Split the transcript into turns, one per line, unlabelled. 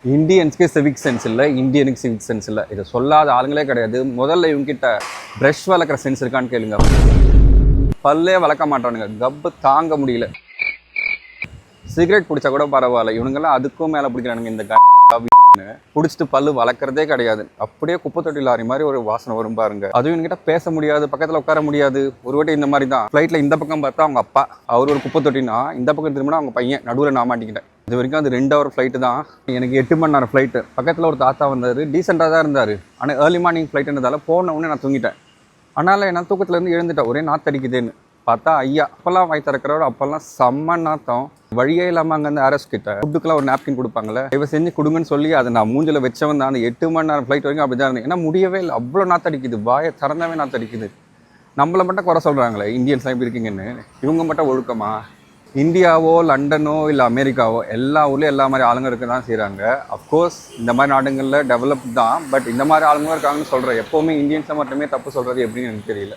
இந்தியன்ஸ்க்கு civic sense இல்லை, இந்தியனுக்கு civic sense இல்லை. இதை சொல்லாத ஆளுங்களே கிடையாது. முதல்ல இவங்ககிட்ட ப்ரஷ் வளர்க்குற சென்ஸ் இருக்கான்னு கேளுங்க. பல்லே வளர்க்க மாட்டானுங்க, கப்பு தாங்க முடியல. சிகரெட் பிடிச்சா கூட பரவாயில்ல, இவனுங்கெல்லாம் அதுக்கும் மேலே பிடிக்கிறானுங்க. இந்த பிடிச்சிட்டு பல்லு வளர்க்குறதே கிடையாது. அப்படியே குப்பை தொட்டி லாரி மாதிரி ஒரு வாசனை வரும் பாருங்க. அதுவும் என்கிட்ட பேச முடியாது, பக்கத்தில் உட்கார முடியாது. ஒரு வாட்டி இந்த மாதிரி தான் ஃப்ளைட்டில் இந்த பக்கம் பார்த்தா அவங்க அப்பா, அவர் ஒரு குப்பை தொட்டினா, இந்த பக்கம் திரும்பினா அவங்க பையன், நடுவில் நான் மாட்டிக்கிட்டேன். இது வரைக்கும் அது 2 ஹவர் ஃப்ளைட்டு தான். எனக்கு 8 மணி நேரம் ஃப்ளைட்டு. பக்கத்தில் ஒரு தாத்தா வந்தார், டீசெண்டாக தான் இருந்தார். ஆனால் ஏர்லி மார்னிங் ஃப்ளைட்டுன்றதால போன உடனே நான் தூங்கிட்டேன். அதனால் என்ன தூக்கத்துலேருந்து எழுந்துட்டேன், ஒரே நாத்தடிக்குதுன்னு பார்த்தா ஐயா அப்போல்லாம் வாய் திறக்கிறவர், அப்போல்லாம் செம்ம நாத்தம். வழியே இல்லாமல் அங்கேருந்து ஆர்எஸ் கிட்ட ஃபுட்டுக்கெல்லாம் ஒரு நாப்கின் கொடுப்பாங்களே, இவ செஞ்சு கொடுங்கன்னு சொல்லி அதை நான் மூஞ்சில் வச்சவன் தான். அந்த 8 மணி நேரம் ஃப்ளைட் வரைக்கும் அப்படி தான் இருந்தேன். ஏன்னா முடியவே இல்லை, அவ்வளோ நாத்தடிக்குது, வாயை திறந்தாவே நாத்தடிக்குது. நம்மளை மட்டும் குறை சொல்கிறாங்களே இந்தியன்ஸ் எப்படி இருக்கீங்கன்னு. இவங்க மட்டும் ஒழுக்கமா? இந்தியாவோ லண்டனோ இல்லை அமெரிக்காவோ எல்லா ஊர்லேயும் எல்லா மாதிரி ஆளுங்க இருக்க தான் செய்கிறாங்க. அஃப்கோர்ஸ் இந்த மாதிரி நாடுகளில் டெவலப் தான், பட் இந்த மாதிரி ஆளுங்களும் இருக்காங்கன்னு சொல்கிறேன். எப்போவுமே இந்தியன்ஸை மட்டுமே தப்பு சொல்கிறது எப்படின்னு எனக்கு தெரியல.